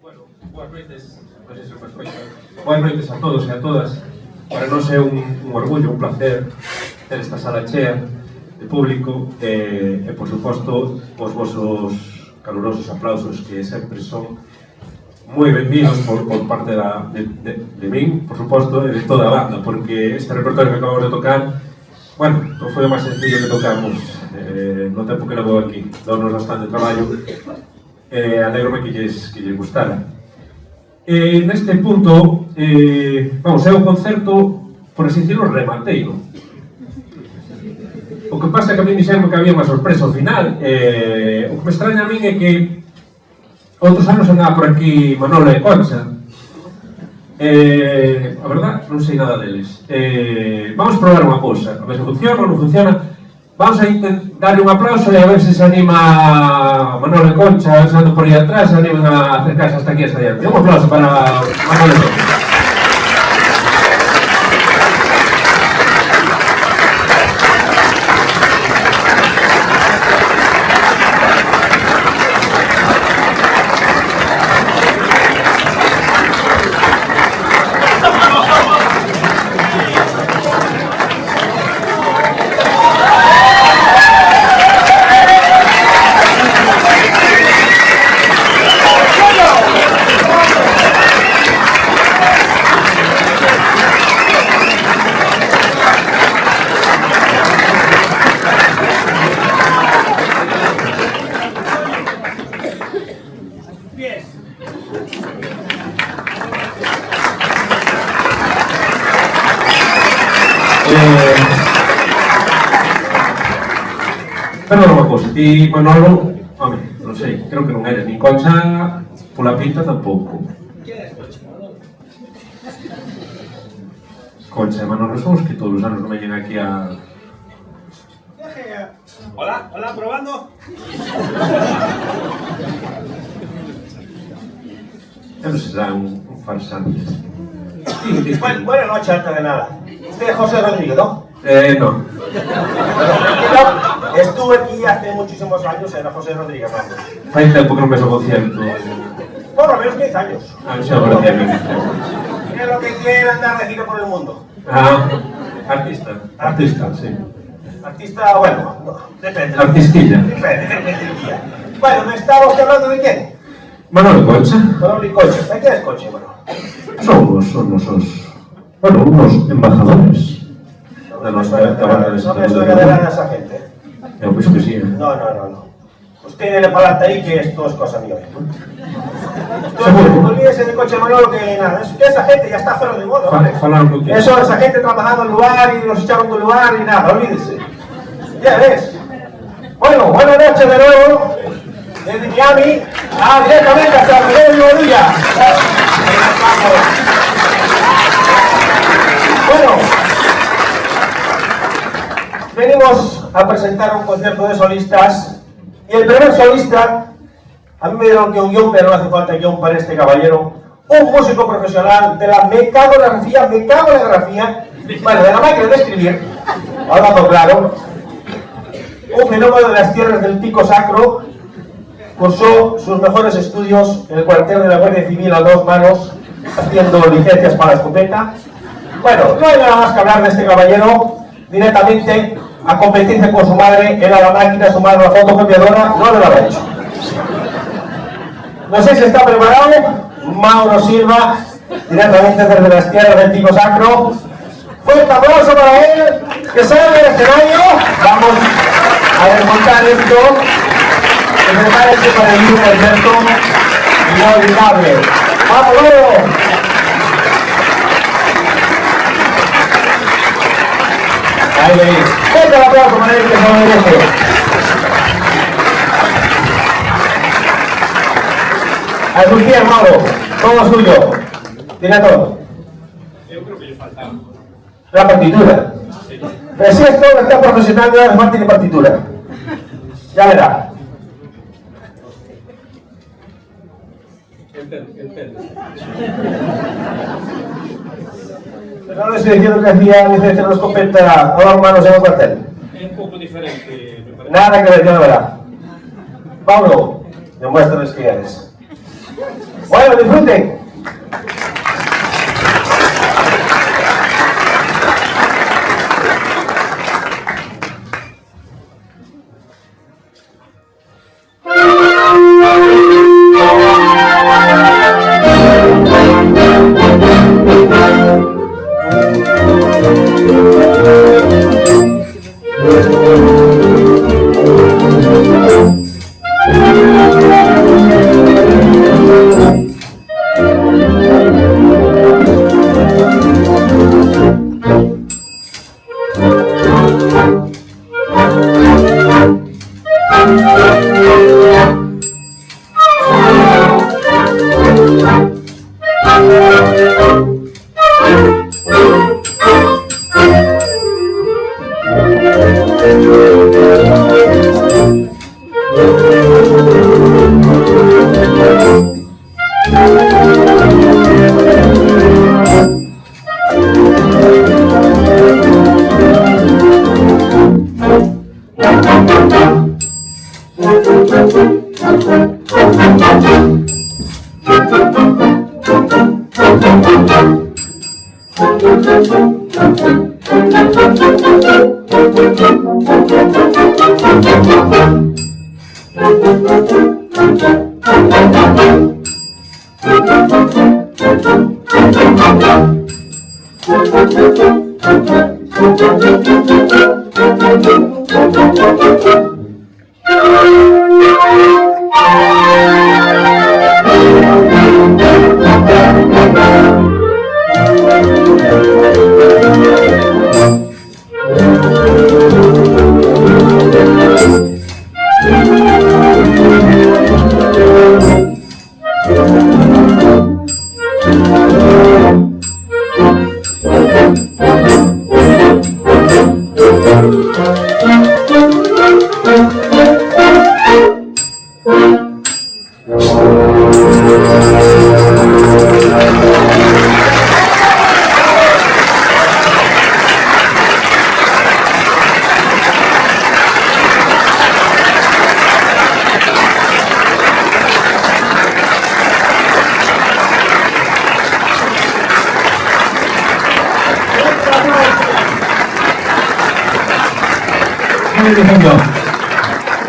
Bueno, boas noites, boas noites a todos e a todas. Para nós é un orgullo, un placer ter esta sala chea de público e, por suposto, os vosos calurosos aplausos que sempre son moi benvidos por parte de min, por suposto, e de toda a banda, porque este repertorio que acabamos de tocar, bueno, non foi o máis sencillo que tocamos no tempo que levo aquí, dou-nos bastante traballo, alegrome que lles gustara. Neste punto, vamos, é o concerto, por así decirlo, remateiro. O que pasa é que a mí dixeron que había unha sorpresa ao final, o que me extraña a min é que outros anos andaba por aquí Manolo e Concha. A verdad, non sei nada deles. Vamos probar unha cousa, a ver se funciona ou non funciona. Vamos a darle un aplauso e a ver se se anima Manolo e Concha, estando por aí atrás, se animan a acercarse hasta aquí, hasta allá. Un aplauso para Manolo e Concha. Pero unha cousa, ti Manolo, home, non sei, creo que non eres, nin Concha, pola pinta tampouco. Concha e Manolo son os que todos os anos non veñen aquí a... Hola, hola, probando. Non se serán un farsante. Buenas noches, antes de nada. Usted es José Rodríguez, ¿no? No. Estuve aquí hace muchísimos años, era José Rodríguez. Fai tempo que non ves o concierto. Por lo menos 15 años. Xa parecía a mí. Es lo que quiere andar de gira por el mundo. Artista. Artista, sí. Artista, bueno, no, depende. Artistilla. Depende. Bueno, ¿me estaba usted hablando de quién? Manolo e Concha. Manolo y Concha. ¿De quién es Concha, bueno? Son unos embajadores da nosa banda de No me suena de nada a esa gente. Eu penso que sí, No. Usted dele para adelante ahí que esto es cosa mía. Olvídese de Concha Manolo que nada, es que esa gente ya está fuera de moda, ¿vale? Eso, esa gente trabajando en el lugar y nos echaron del lugar y nada, olvídese. Ya ves. Bueno, buenas noches de nuevo. Desde Miami, directamente hasta Miguel de Bodilla. Bueno, venimos a presentar un concierto de solistas y el primer solista, a mí me dieron que un guión, pero no hace falta guión para este caballero, un músico profesional de la mecanografía, bueno, de la máquina de escribir, hablando claro, un fenómeno de las tierras del Pico Sacro, cursó sus mejores estudios en el cuartel de la Guardia Civil a 2 manos, haciendo licencias para la escopeta. Bueno, no hay nada más que hablar de este caballero, directamente a competencia con su madre, era la máquina, su madre la fotocopiadora, no le lo ha hecho. No sé si está preparado, Mauro Silva, directamente desde las tierras del Pico Sacro. Fuerte aplauso para él, que sale del escenario. Vamos a desmontar esto. Que prepárense para el mismo concierto inolvidable. ¡Vamos, Mauro! Ahí veis. Fuerte el aplauso para él que se lo merece. A sus pies, Mauro. Todo suyo. Tiene todo. Eu creo que lle faltaba. La partitura. Pero si esto no está profesional, no hace falta ni partitura. Ya verá. El pelo. Pero no le estoy diciendo que hacía licencia en la escopeta a 2 manos en el cuartel. Es un poco diferente, me parece. Nada que ver, ya lo verá. Pablo, demuéstrales que eres. Bueno, disfruten.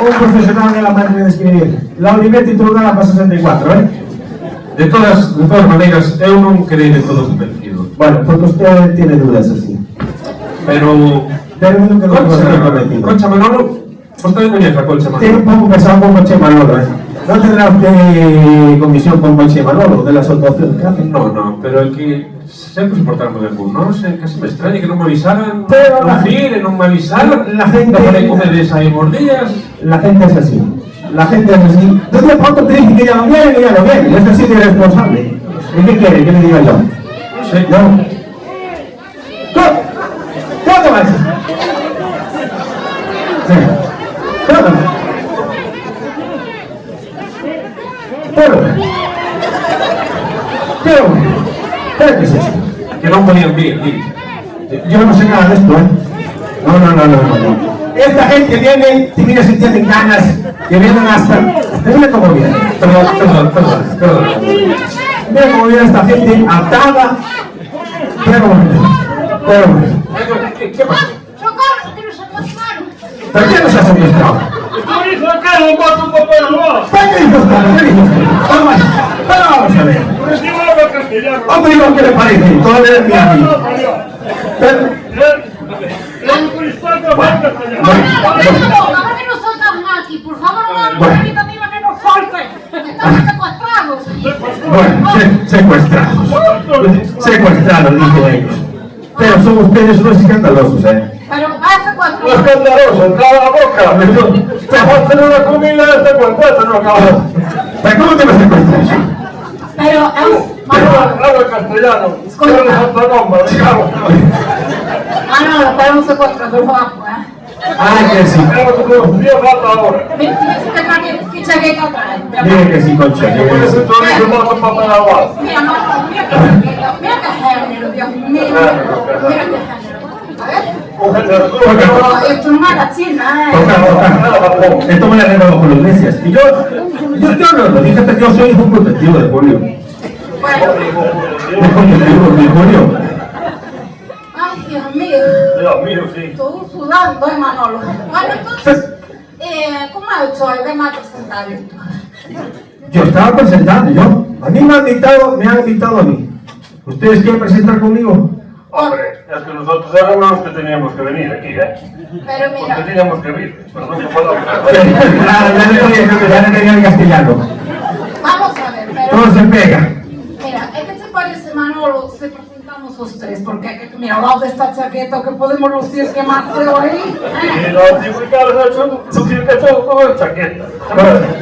Un profesional de la máquina de escribir. La Olivetti titulada para 64, ¿eh? De todas maneiras, eu non quedei de todo convencido. Bueno, porque usted tiene dudas así. Pero Pero Concha Manolo, vostede coñece a Concha tiene un Manolo? poco pesado con Concha Manolo, ¿eh? ¿No tendrá usted comisión con Concha Manolo de las actuaciones que hacen? No, pero é que sempre se portaron moi ben con nós, casi me extraña que non me avisaran, Pero non vir, non me avisaran, la gente- non falei con eles aí uns días. La gente es así. La gente es así. De un día para otro te dicen que ya no viene, que ya no viene. Es así de irresponsable. ¿Y qué quiere? ¿Qué le diga yo? Non sei, ¿No? ¿Cómo te vas? Sí. ¿Cómo? ¿Pero qué es eso? que non podían vir, Yo no sé nada de esto, ¿eh? No. Esta gente viene, y mira si tienen ganas, que vienen hasta... Mira cómo viene. Perdón. Mira cómo viene esta gente atada. Pero bueno. ¿Qué pasó? ¡Socorro, que nos atrasaron! ¿Por qué nos ha secuestrado? ¡Estoy sacando un vaso de papel nuevo! ¿Por qué dijo usted? ¿Qué dijo usted? Vamos a ver. Hombre, ¿no qué le parece? Todavía es mi amigo. Pero... Ahora que nos soltan aquí, por favor, no Bueno. ahorita mismo que nos solten. Estamos secuestrados. Bueno, secuestrados, dicen ellos. Pero son ustedes unos escandalosos, ¿eh? Pero va a secuestrar. Escandaloso, cala la boca. Vamos a hacer una comida de secuestrar, no acabamos. ¿Pero cómo te vas a secuestrar eso? Pero Hablo castellano. Escucha. Digamos. Manolo, pero un secuestrador guapo, ¿eh? Ay, que sí. ¿Qué chaqueta trae? Dile que sí, Concha. Que Mira, Manolo, mira qué género, Dios mío. Mira qué género. A ver. Pero esto no era China, Toca. Esto me lo arreglo con las iglesias. Y yo no lo dije, yo soy un protectivo de Julio. Bueno, De Julio. ay, Dios mío. Dios mío, sí. Estoy sudando, Manolo. Bueno, entonces, ¿cómo ha hecho hoy? ¿Qué me ha presentado esto? Yo estaba presentando, a mí me han invitado a mí. ¿Ustedes quieren presentar conmigo? Hombre, es que nosotros éramos los que teníamos que venir aquí, Pero Porque mira, teníamos que vir. Perdón que puedo Ya le tenía en castellano. vamos a ver, pero... Todo se pega. Mira, ¿qué te parece, Manolo, si presentamos los tres? Porque, mira, al lado de esta chaqueta que podemos lucir, ¿qué más se ahí? Y no, digo, claro, no he hecho lucir que todo es chaqueta.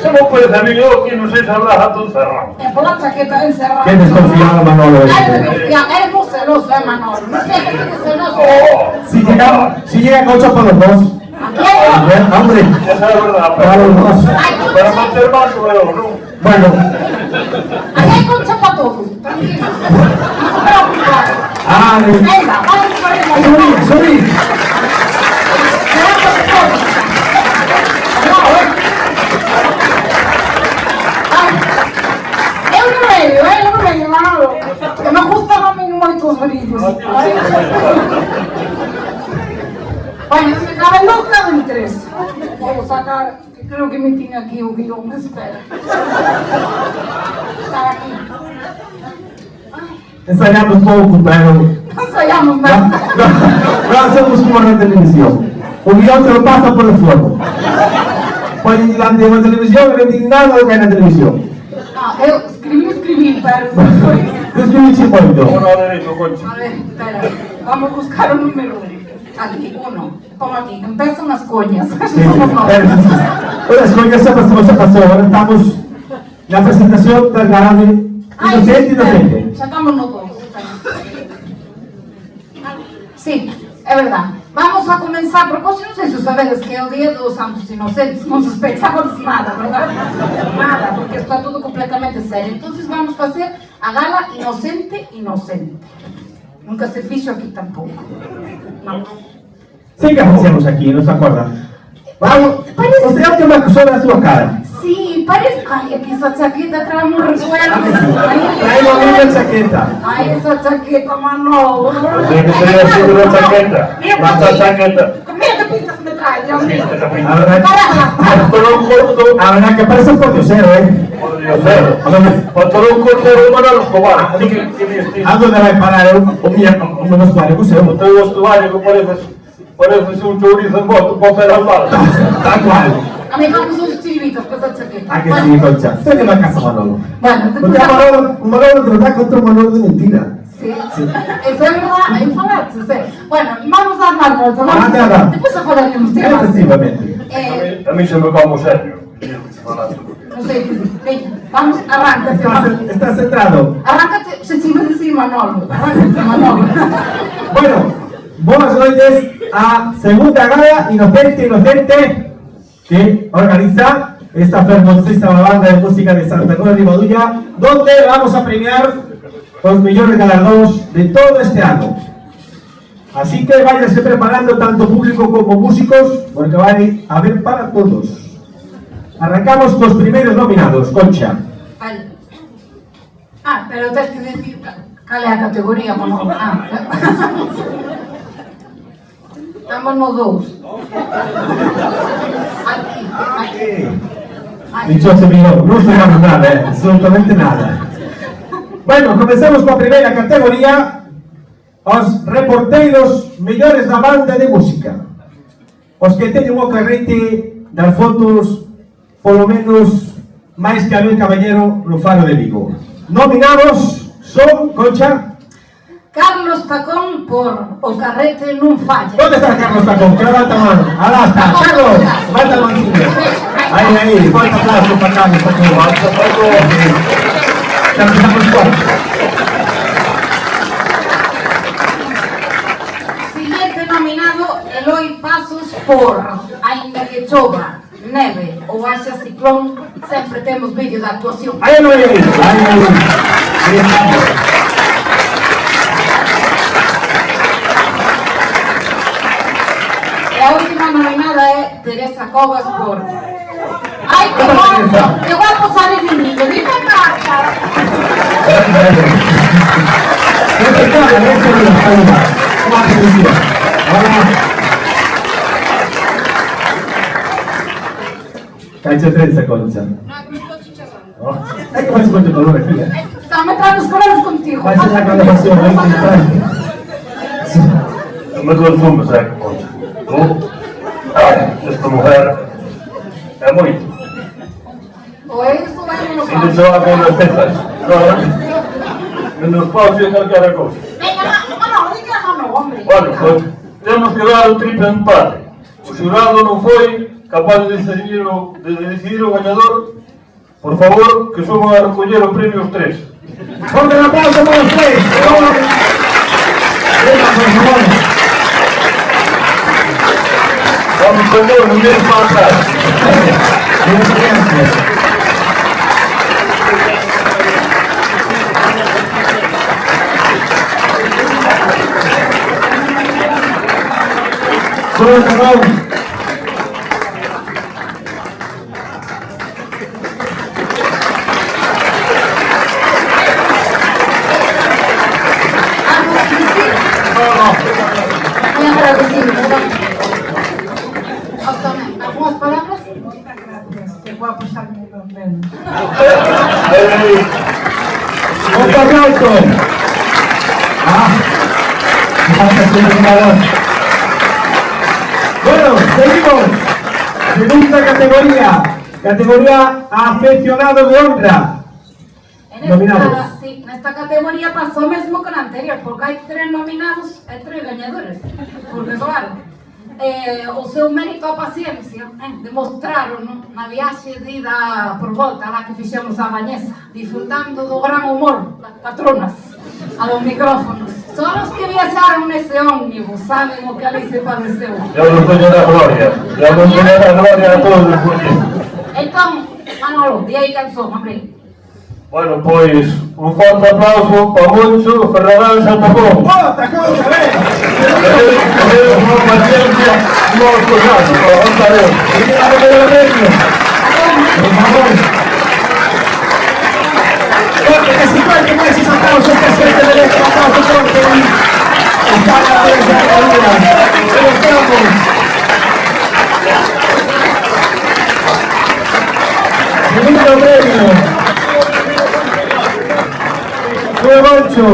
Se me puede saber yo que no sé si habrá jato cerrado. Por la chaqueta encerrada. Qué desconfiado, Manolo. Eres muy celoso, Manolo. No sé qué es celoso. Si llega Cocho por los dos. ¿A quién? Hombre, Esa es verdad, para los dos. para mantener más o no. Bueno, Aquí hay concha para todos. Tranquilo. No se preocupen. Venga, vamos por el subí. Eu no medio, Manolo. Que me gustan a mí muchos brillos. Bueno, me cabe loca de tres. Voy a sacar, creo que me tiene aquí un guión, espera. Está aquí. Ensayamos poco, pero No ensayamos nada. no hacemos como en la televisión. Un guión se lo pasa por el fuego. Pueden ir delante de una televisión y no tienen nada de lo que hay en la televisión. No, eu escribí, pero... Yo escribí chimuelo. No, derecho, Concha. A ver, espera, vamos a buscar un número. Aquí, uno. Toma aquí, empiezan las coñas. Sí, Las coñas se pasó. Ahora estamos en la presentación del grande inocente. Ya estamos los dos. Sí, es verdad. Vamos a comenzar, porque no sé si sabéis que el Día de los Santos Inocentes no sospechamos nada, ¿verdad? Nada, porque está todo completamente serio. Entonces vamos a hacer a gala inocente. Nunca se fichó aquí tampoco. No. Sí que hacemos aquí, ¿no se acuerdan? Vamos, usted que me acusó de su cara. Sí, parece... Ay, aquí esa chaqueta trae un recuerdo. Traigo a mí la chaqueta. Ay, esa chaqueta, Manolo. Tiene que ser así de la chaqueta. Esta chaqueta. Mira qué pintas me trae, Dios mío. La verdad Pantalón corto. la verdad que parece un pordiosero, Por Dios, pantalón corto de Manolo Escobar. Así que tiene estilo. ¿A dónde va a parar un vestuario museo? No tengo vestuario que pareces un chorizo en voto para operar mal. Tal cual. A mí vamos unos chiribitos con esa chaqueta. Ah, que sí, Concha. Se le va a casa Manolo. Bueno, Porque un Manolo te lo da contra un Manolo de mentira. Sí, eso es verdad, hay un falarse, sí. Bueno, vamos a armar vuelta, Anda. después a falaremos temas. Efectivamente. A mí se me como serio. No sé, venga, vamos, arráncate. ¿Estás centrado? Arráncate, se chiva de sí, Manolo. Arráncate, Manolo. Bueno, buenas noches a segunda gala Inocente que organiza esta hermosísima banda de música de Santa Cruz de Ribadulla, donde vamos a premiar los mejores galardones de todo este año. Así que váyanse preparando tanto público como músicos, porque va a haber para todos. Arrancamos con los primeros nominados, Concha. Vale. Ah, pero tienes que decir cuál es la categoría, Manolo. Ah, estamos los dos. Aquí. Dicho se miró, no esperamos nada, absolutamente nada. Bueno, comenzamos con la primera categoría, os reporteiros mellores da banda de música. Os que teñen o carrete das fotos, polo menos, máis que Abel Caballero no Faro de Vigo. Nominados son, Concha. Carlos Tacón por O Carrete Non Falla. ¿Dónde está Carlos Tacón? Que levanta a mano. Alá está, Carlos, levanta a mancilla. Ahí, fuerte aplauso para Carlos Tacón. Ya empezamos fuerte. Siguiente nominado, Eloy Pasos por Ainda que chova, neve ou haxa ciclón, sempre temos vídeo da actuación. Ahí no hay. escuro. ¡Ay, qué guapo! ¡Qué guapo sale mi niño! ¡Dime acá! Calcio 30 concha. No, me estoy chicharrando. Oh, hay que pasar con tu color aquí, ¿eh? Estaba metiendo los colores contigo. Vai ser la grabación, hay que entrar. No me confundas, Concha. Tú, esta mujer, é moito. Oye, esto va en Si te se va con las tetas. Menos pausa y calquera cosa. Venga, no, diga no, hombre. Bueno, pues temos que dar o triple empate. O xurado non foi capaz de decidir o gañador. Por favor, que somos a recoller o premio os tres. Fuerte el aplauso para los tres. Venga, por favor. Vamos con Dios, non tienes para atrás. Solo cerrado. Muy agradecido, ¿verdad? Hasta ¿algunas palabras? Qué guapo salen los nenes. Otro aplauso. Gracias, señor. Bueno, seguimos. Segunda categoría. Categoría aficionado de honra. Nominados. Sí, en esta categoría pasó lo mismo que la anterior, porque hay 3 nominados y 3 ganadores. Porque claro, o seu mérito a paciencia, demostraron na viaxe de ida por volta lá que fixemos a Bañeza, disfrutando do gran humor das patronas a los micrófonos. Só os que viaxaron nese ómnibus saben o que ali se padeceu. Ya nos doña da gloria. Ya nos doña da gloria a todos os políticos. Entón, Manolo, di aí canción, hombre. Bueno, pois, un forte aplauso para Moncho Ferradán Santacón. ¡Bota, cosa, ven! Tenemos una paciencia, no os cosamos, para avanzar Dios. ¡Viene la primera premio! Por favor. Porque que si cuente con esos aplausos que siente derecho a aplauso porque está en la prensa de la vida. ¡Demostramos! Segundo premio. Nuevo 8.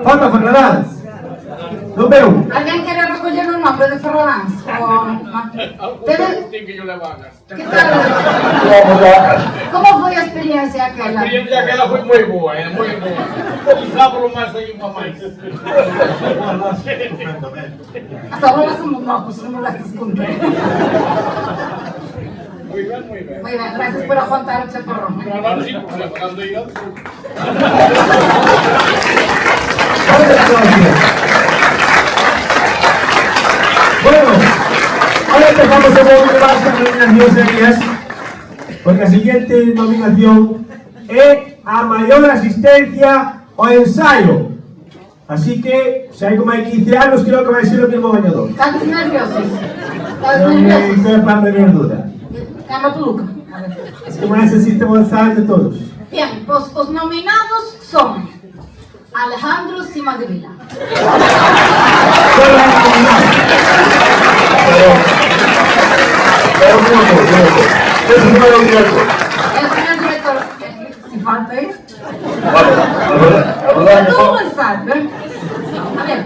Falta Fernández. Non veu? Alguén quere recoller o nombre de Ferradán? Que tal? Vamos a... Como foi a experiencia aquela? A experiencia aquela foi moi boa, moi boa. Usábalo máis aí para máis. As abuelas somos nós, somos las que escutan. Moi ben, moi ben. Muy bien, gracias por aguantar o chaparrón. Claro, sí, porque cando ia... Bueno, ahora empezamos un poquito más con nominacións serias, porque a siguiente nominación é a maior asistencia ao ensaio. Así que, se hai como hai 15 anos, creo que vai ser o mesmo gañador. Estás nerviosos? Estás Non me nerviosos? estou para menor duda. Cambia tu look. A ver. Es que máis asiste ao ensaio de todos. Bien, pues los nominados son Alejandro Cimadevila, Solo hai nominados. Pero un minuto. Eso no era un director. el señor director, si falta ahí. Vale, a verdade Tú que... lo sabes, ¿eh? A ver,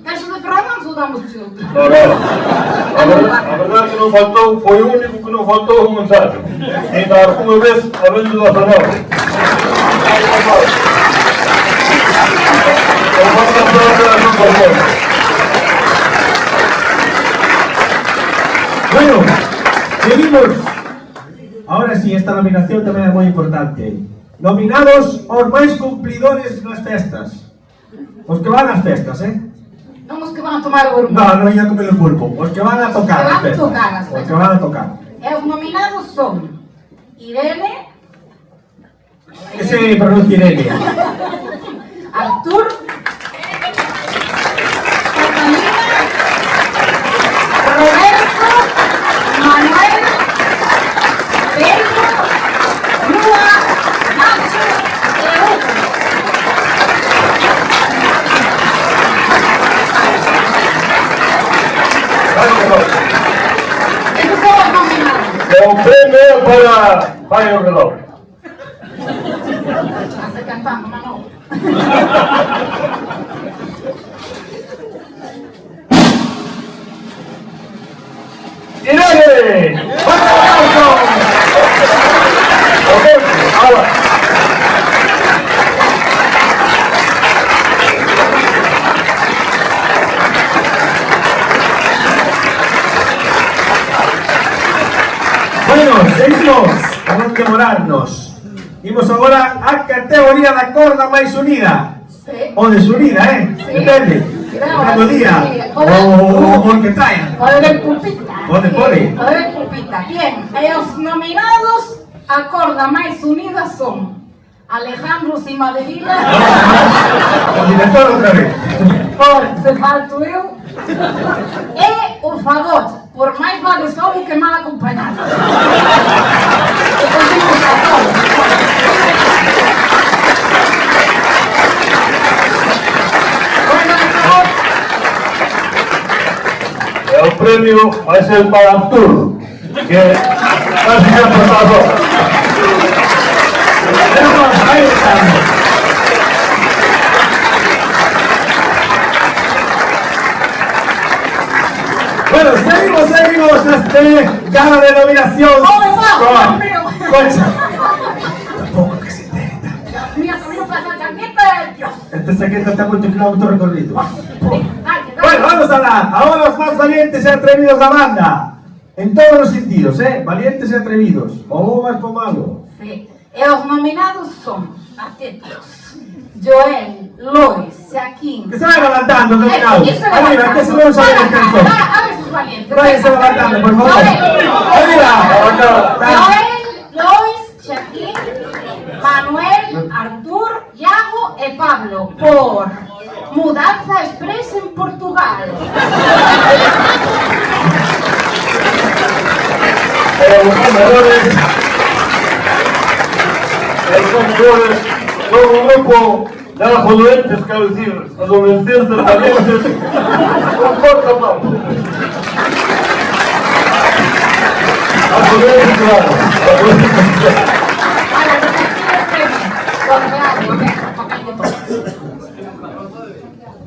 ¿caso de Fernández o damos tú? No, a verdade que non faltou, foi o único que non faltou un ensayo. E ainda alguna vez hablando da Fernanda. Bueno, seguimos. Ahora sí, esta nominación tamén é moi importante. Nominados os máis cumplidores nas festas. Os que van ás festas, No los que van a tomar el No, non ia comer o pulpo. Os que van a tocar Os que as van a festas. tocar as Os que van a tocar. Los nominados son Irene, Que se pronuncia Irene. Artur, Catalina, Roberto para o redoble. Hace cantando, Manolo. ¡Irene! ¡Fuerte aplauso! Ok, ahora. Bueno, seguimos, a non demorarnos. Imos agora a categoría da corda máis unida. Sí. O desunida, Sí. Depende. Claro, Cada día. sí. O que traian. Pode ver pulpita. Pode. Pode ver pulpita. Bien, e os nominados a corda máis unida son Alejandro Cima de Vila, O director outra vez. por Se Falto Eu, e o Fagot, por máis vale solo que mal acompañado. E conseguimos a solo. Bueno, Fagot, E o premio vai ser para Artur, que casi se ha pasado. Ahí estamos. Bueno, seguimos gana de nominación. ¡Oh, va! ¡Dios mío! Concha. Tampoco que se entere. Dios mío, que vino para esa chaqueta, Dios. Este secreto está muy kilómetro recorrido. Dale. Bueno, vamos ahora los más valientes y atrevidos de la banda. En todos los sentidos, valientes y atrevidos. O vos más por malo. Sí. E os nominados son, atentos, Joel, Lois, Joaquín. Que se vayan levantando, nominados. Arriba, que se van a saber el canción. A ver sus valientes. Váyanse levantando, por favor. Arriba. Joel, Lois, Joaquín, Manuel, Artur, Iago e Pablo por Mudanza Express en Portugal. Los ganadores son un grupo de adolescentes, quiero decir, adolescentes valientes, con corta mano. Adolescentes, claro.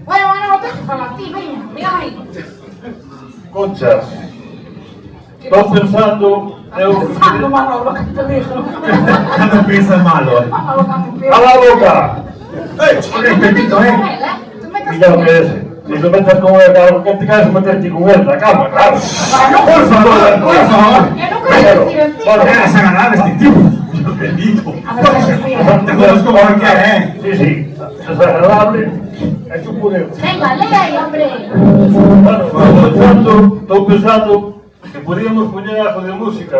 Bueno, no tengo que falar a ti, venga, mira aí. Concha, estou pensando... Pensando, Manolo, que te digo. Ya no piensas malo. Manolo, que me ¡A la boca! Respetito, Tú me Mira lo que es. Si te metes con él, claro, ¿qué te quieres meterte con él? La cama, claro. Por favor, por favor. Que no quería decir así. Porque eres agradable este tipo. Yo bendito. A ver, que sí. Te conozco como quieres, Sí, sí. Es agradable. Es un pudeo. Venga, lee ahí, hombre. Bueno, estou pensando que podíamos poñer algo de música,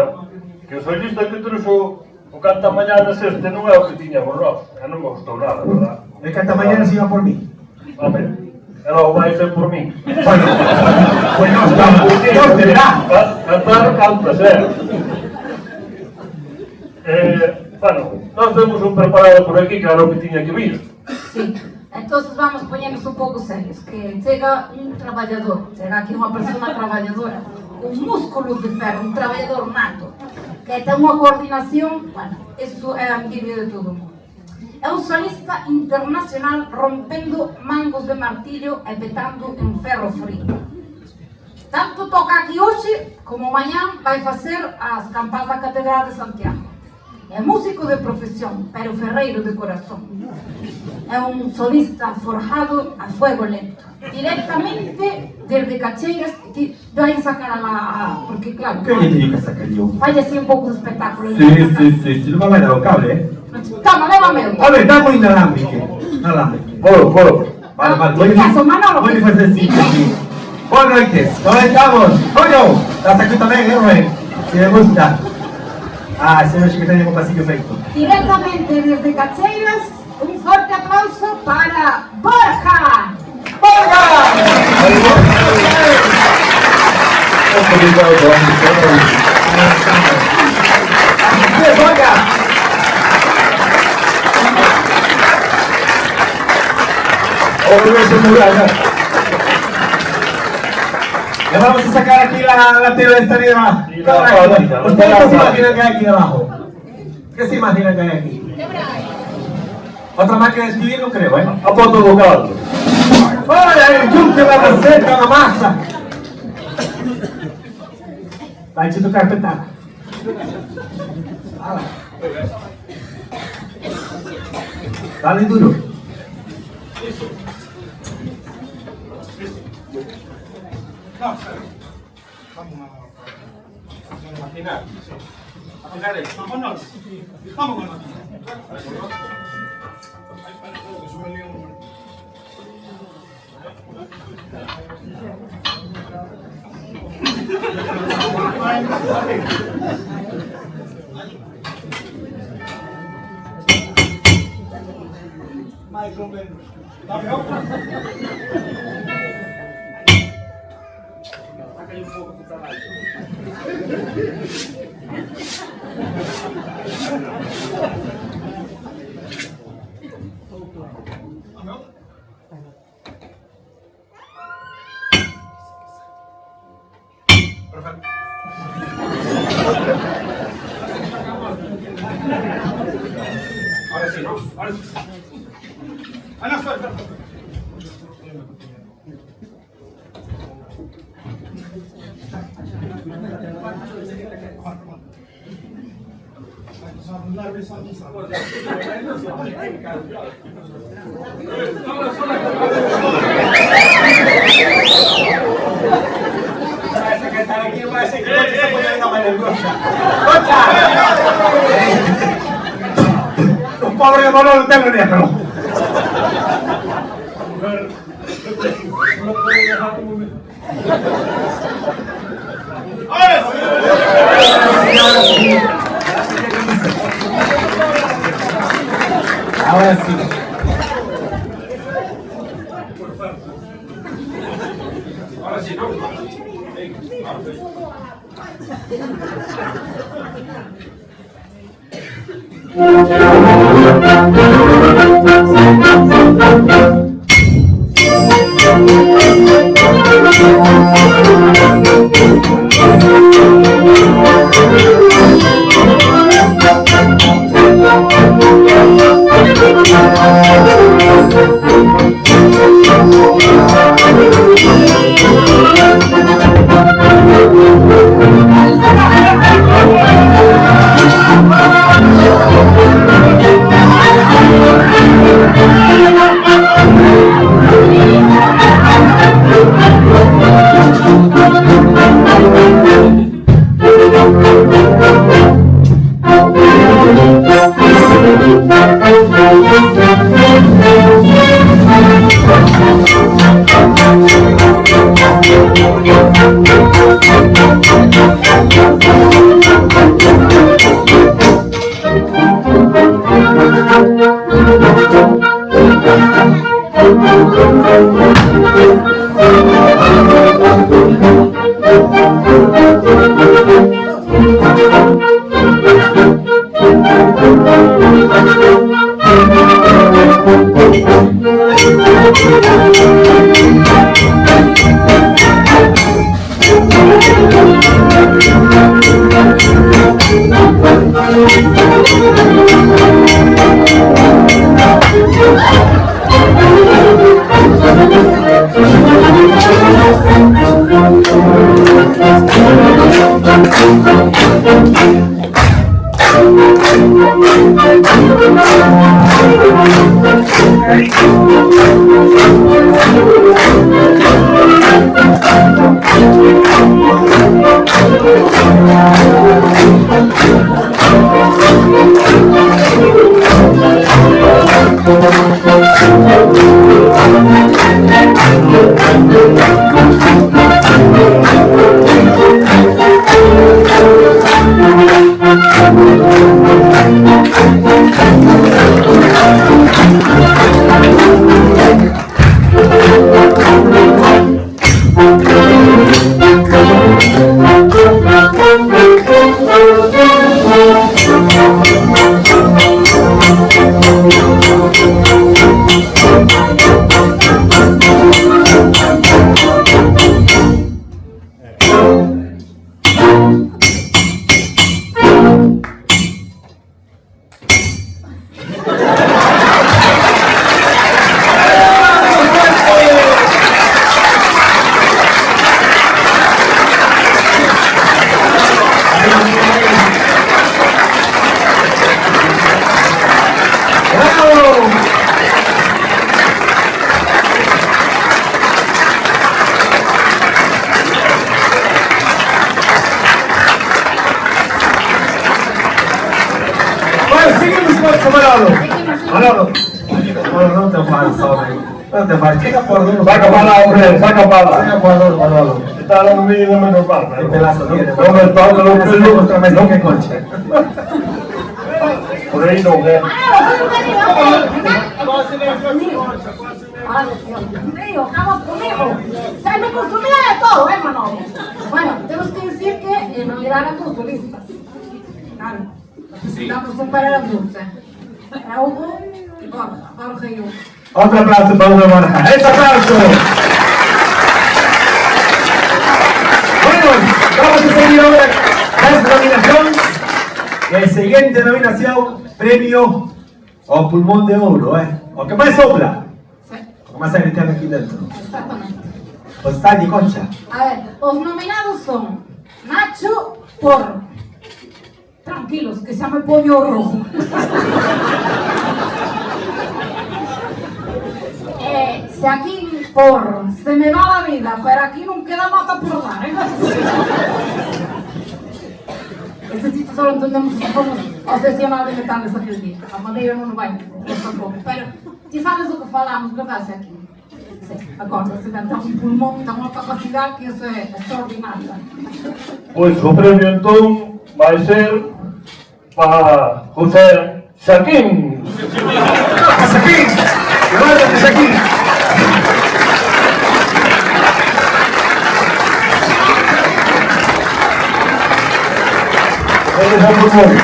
que o solista que trouxo o canta mañanas este non é o que tiñamos nós, e non me gustou nada, verdad? El que hasta mañana se iba por mí. Home, e logo vai ser por mí. Bueno, pues no estamos. Dios te verá. Cantar, canta, bueno, nós temos un preparado por aquí, claro que tiña que vir. Sí. Entonces vamos ponernos un pouco serios, que chega un traballador, chega aquí unha persona traballadora, con músculos de ferro, un traballador nato, que ten unha coordinación, bueno, eso é a envidia de todo o mundo. É un solista internacional rompendo mangos de martillo e petando en ferro frío. Tanto toca aquí hoxe, como mañán vai facer as campás da Catedral de Santiago. É músico de profesión, pero ferreiro de corazón. É un solista forjado a fuego lento. Directamente desde Cacheiras, vai sacar a la... Porque claro, ¿Qué le tengo que sacar yo? falla así un pouco de espectáculo. Sí, no me va a dar un cable, Toma, lévame. A ver, está muy inalámbrico. Puedo. Vale, ¿Qué haces, Manolo? Muy difícil, sí. Buenas noches, ¿cómo estamos? Coño, estás aquí también, Rubén. Si me gusta. Ah, ese noche que tenemos pasillo feito. Directamente desde Cacheiras, un fuerte aplauso para Borja. ¡Borja! ¡Sí, Borja! Le vamos a sacar aquí la tela de esta arriba. Sí, ¿Ustedes qué se imaginan que hay aquí debajo? ¿Qué se imaginan que hay aquí? Otra máquina de escribir no creo, ¿eh? A punto vocal. ¡Vaya, el yunque, la receta, la masa! Vai te tocar carpetada. Dale duro. Ahora sí, ¿no? Ahora sí. Ah, no, espera. Parece que estar aquí, parece que se pone una más nerviosa. ¡Concha! Un pobre mono no tengo negro. Ahora sí. Ahora sí, ¿no? Thank you. Eso, Manolo. Manolo, no te enfades, hombre. No te enfades. Llega por dos. Saca pala, hombre, saca pala. Llega por dos, Manolo. Está dando un vídeo menos mal. Qué pedazo tiene. No me toca lo que es Otra vez, no que concha. por ahí no, ¿eh? Estamos conmigo. Se me consumía de todo, Manolo. Bueno, tenemos que decir que en realidad eran dos solistas. Claro. Necesitamos separar a dulce. Era Hugo y Borja. Borja y Hugo. Otro aplauso para Hugo Borja. ¡Ese aplauso! Bueno, vamos a seguir ahora las nominaciones. El siguiente nominación, premio o pulmón de oro, O que más sopla. Sí, O que más se grita aquí dentro. exactamente. O está de concha. A ver, los nominados son Nacho por Tranquilos, que se llama el pollo rojo. Joaquín por Se me va la vida, pero aquí no queda nada por dar, Este chiste solo entendemos si somos obsesionados mentales aquel día. A maneira não vai, tampouco. Pero, ti sabes o que falamos, verdade, Joaquín? Sim, agora, você tem um pulmão, tem uma capacidade que isso é extraordinária. Pois o premio entón vai ser para José Xaquín. ¡Joaquín! ¡Levántate, Joaquín! Eres el pulmón.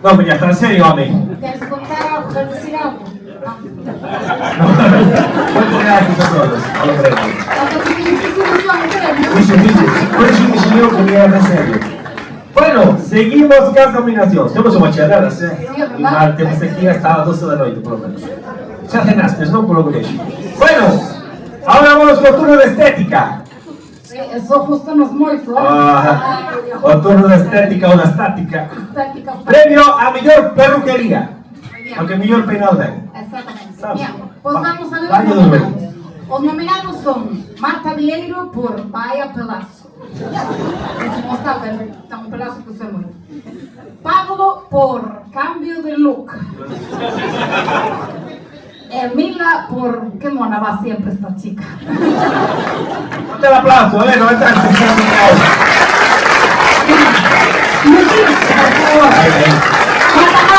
No, pero ya está en serio, hombre. Queres contar algo? Queres decir algo? No. Muchas gracias a todos. A los premios. Muchas Por eso me enseñó que me iba en serio. Bueno, seguimos con las nominaciones. Temos uma charada, Sí, é verdade. E mal, temos aqui hasta as 12 da noite, por lo menos. Xa cenaste, non? Por lo que vexo. Bueno, ahora vamos con o turno de estética. Sí, eso justo nos moito, O turno de estética ou da estática. Estética. Premio a mellor perruquería. O que mellor peinado ten. Exactamente. Sabes? Bien, pues vamos a ver Vaya los dos nominados. veces. Los nominados son Marta Vieiro por Vaya Pedazo. No está, pero está un pedazo que se muere. Pablo por Cambio de Look. Emila por Qué mona va siempre esta chica. Ponte el aplauso, no me estás haciendo nada. Muchísimas, por favor. Marta,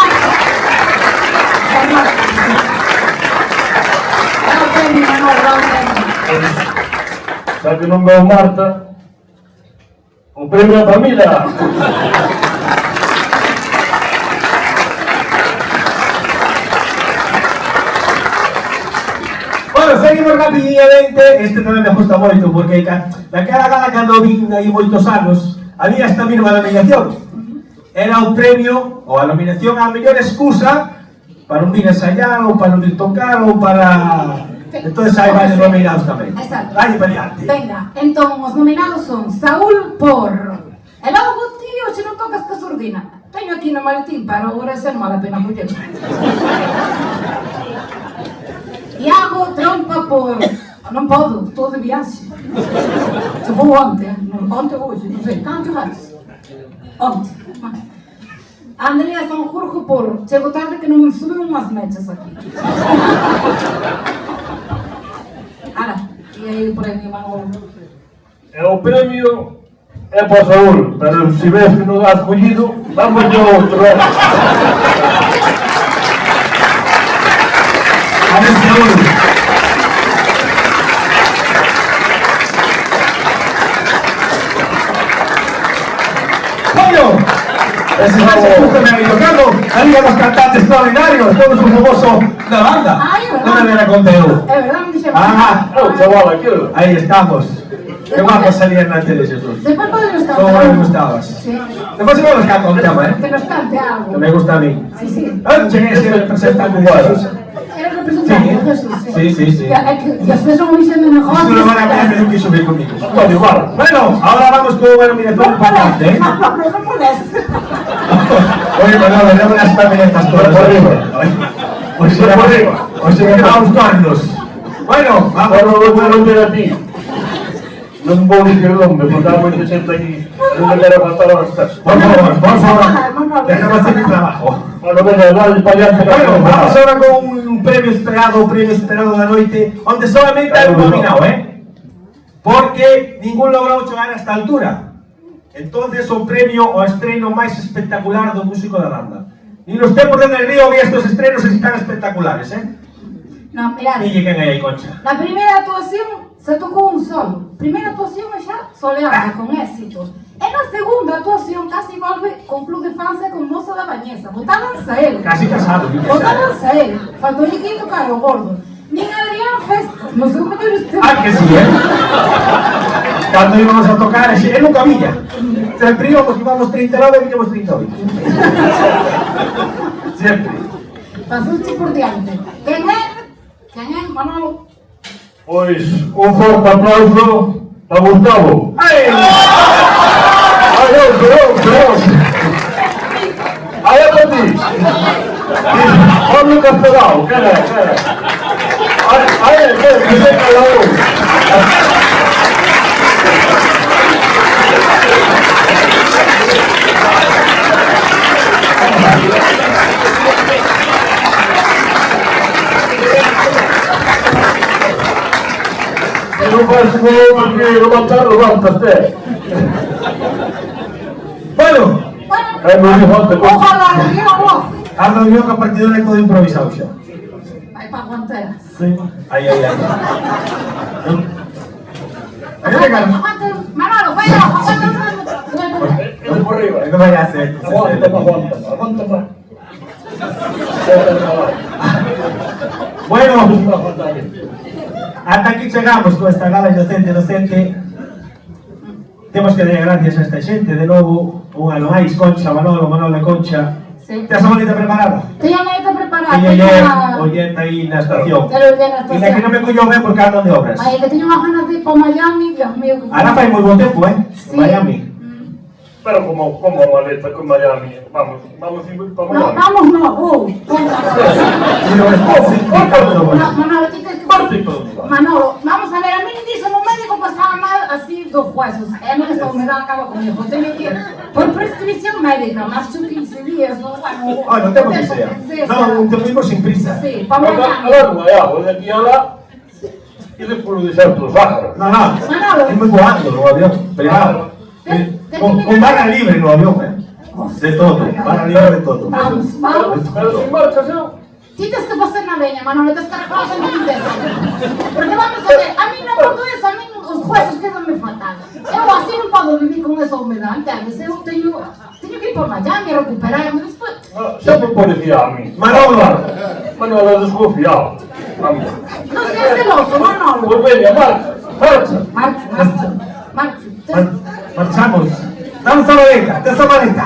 Xa que non veo Marta, o premio a familia. Bueno, seguimos rapidamente. Este tamén me gusta moito, porque daquela gala cando vin aí moitos anos, había esta mesma nominación. Era o premio, ou a nominación a mellor excusa para non vir ensayar, ou para non vir tocar, ou para... Entonces hai varios nominados tamén. Exacto. Dale para diante. Venga, entonces los nominados son Saúl por El algo, tío, si no tocas que sordina. Teño aquí no maletín, pero agora ese non vale a pena muller. Iago Trompa por Non podo, estou de viaxe. Se vou onte, onte hoxe, non sei, canto vas? Onte. Andrea Sanjurjo por Chego tarde que non me suben unhas mechas aquí. Ara, e aí por aí Manolo. E o premio é para Saúl, pero se ves que non has collido, vamos yo outro. A ver, Saúl. Bueno, ese es justo me había tocado. La Liga de los Cantantes Extraordinarios, todos un famoso de la banda. Ay, ¿verdad? No me viene con Teo. É verdade, me dixen. Ah, É o chaval aquilo. ahí estamos. Qué guapo salía en la tele, Jesús. Despois podemos cantar. Cómo me gustabas. Sí. Después igual nos canta un tema, Que nos cante algo. que me gusta a mí. Sí, sí. Ah, llegué a ser representante de Jesús. Eres representante de Jesús. Sí. Que ustedes son diciendo mejor. Esto lo van a ver, no quiso subir conmigo. Todo igual. Bueno, ahora vamos con una nominación impactante, ¿eh? No me molestes. Oye, Manolo, dame unas camionetas todas. Por arriba. Hoy se me va a buscarlos. Bueno, vamos. Ahora lo voy a volver a ti. non vou dicir onde, porque há moita xente aquí, non me quero faltar ao respeto. Por favor, déjame hacer mi trabajo. Bueno, venga, dale para allá. Bueno, vamos ahora con un premio esperado da noite, onde solamente hai un nominado, porque ningún logrou chegar a esta altura. Entonces, o premio ao estreno máis espectacular do músico da banda. Ni nos tempos de Del Río vi estos estrenos e están espectaculares, No, mirad, Dille quen hai aí, Concha. la primera actuación se tocó un solo. Primera actuación ya soleada, con éxito. En la segunda actuación casi vuelve con club de fans con Moza da Bañeza. Botábanse a él. Casi casado. Botábanse a él. Faltó ni quinto caro gordo. Ni Adrián Festa. No sé cómo te usted. Ah, que sí, Cuando íbamos a tocar, él nunca villa. Siempre íbamos 39 y íbamos 38. Siempre. Pasó un chico por diante. ¿Quién es, Manolo? Pois, un forte aplauso a Gustavo. ¡Ay! Ai, perdón. Aí é para ti. Olha o Castelao, cara. Aí, que se calou. Non faz como porque levantaste. Bueno, Non lle falta cosa. Ojalá, Río vos. a reunión que a partir de ahora é todo improvisado xa. Ay, pa' guanteras. Sí. Ay. Aguante, Manolo, vaya, aguanta. Ele por arriba. No vaya a ser. Aguanta más. Bueno, hasta aquí llegamos con esta gala inocente. Temos que dar gracias a esta xente, de novo, un ano máis, Concha, Manolo e Concha. Sí. Te has a bolita preparada? Estoy ya maleta preparada. Que lle oyente aí na estación. Te lo llenas E la que non me collo ben porque andan de obras. Ay, que tengo unas ganas de ir para Miami, Dios mío. Ahora fai moi bon tempo, Sí. Miami. Pero como maleta con Miami. Vamos ir para No, Miami. vamos, no, Manolo, Manolo, vamos a ver, a mí me dice un médico que estaba mal así dos huesos. A mí esta humedad acaba conmigo. Tengo que ir por prescripción médica, más de 15 días, ¿no? Bueno, Ah, no tengo que ser. No, te lo digo sin prisa. Sí, para Miami. Agora, de aquí a lá, e despois o deserto do Sáhara. No, Manolo. es muy voando no avión, privado. Con barra libre no avión, De todo, barra libre de todo. Vamos. Pero sin marcha, ¿no? Tienes que pasar la leña, Manolo, tienes que reconocer mi intento. Porque vamos a ver, a mí no portugués, a mí los huesos quedan me fatal. Yo así no puedo vivir con esa humedad, ¿entiendes? Yo tengo que ir por Miami a recuperarme después. Sempre parecía a mí. Manolo desconfiado. Vamos. No seas celoso, Manolo. Pues venga, marcha. Marcho. Marchamos. Dame esa maleta.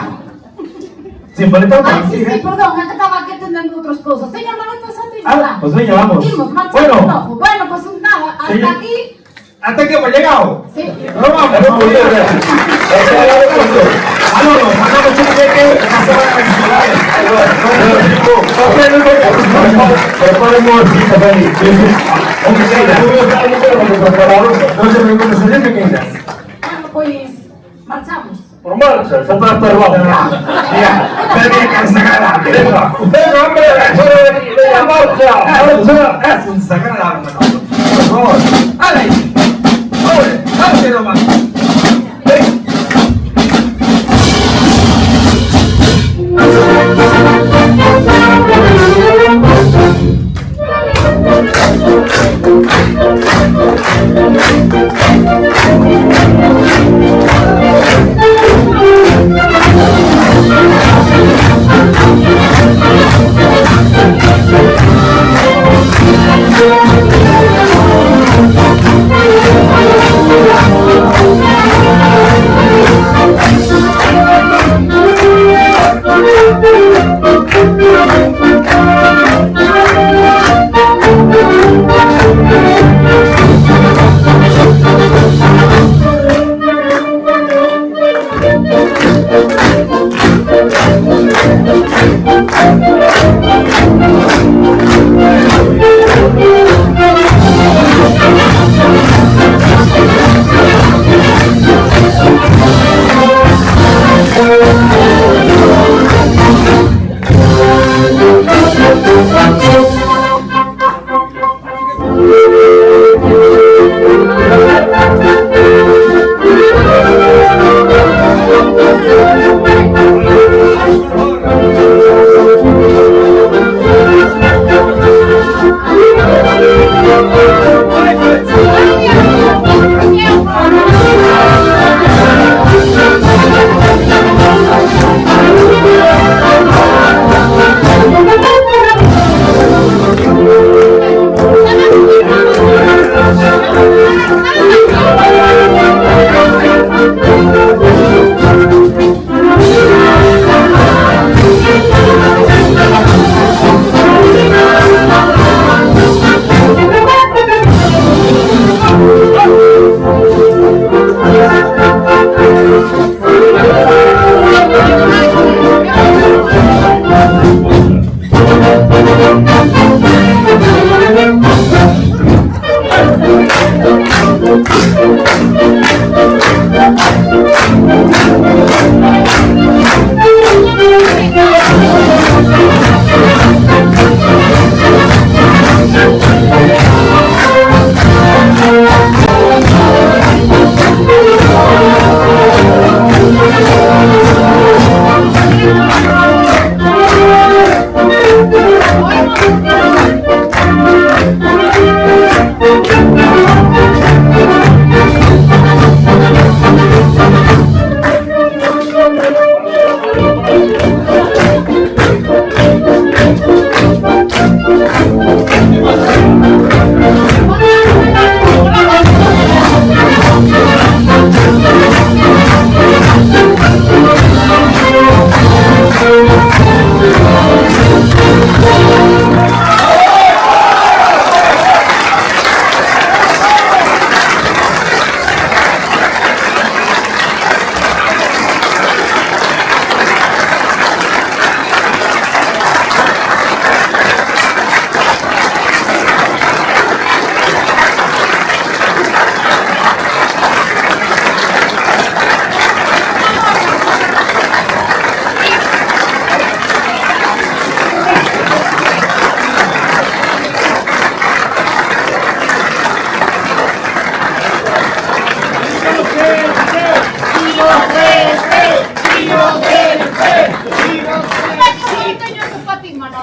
Sin maleta no Ay, sí, consigue. perdón, es que estaba aquí atendiendo otras cosas. Tenía maletas antes. Ah, pues venga, vamos. Bueno. Bueno, pues nada, hasta Señor. aquí. Hasta aquí hemos llegado. Sí. No vamos. Manolo, chiquete, no se preocupe, señor pequeñas. Bueno, pues marchamos. Por marcha, xa está estorbado. Mira, tenía que sacar Venga, hombre, venga, marcha. Es un sacar la arma, Manolo. Por favor. ¡Ale! ¡Vale nomás! Thank you.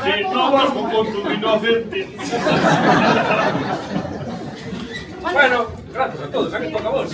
Si no vas con tu inocente. Bueno, gracias a todos, aquí toca vos,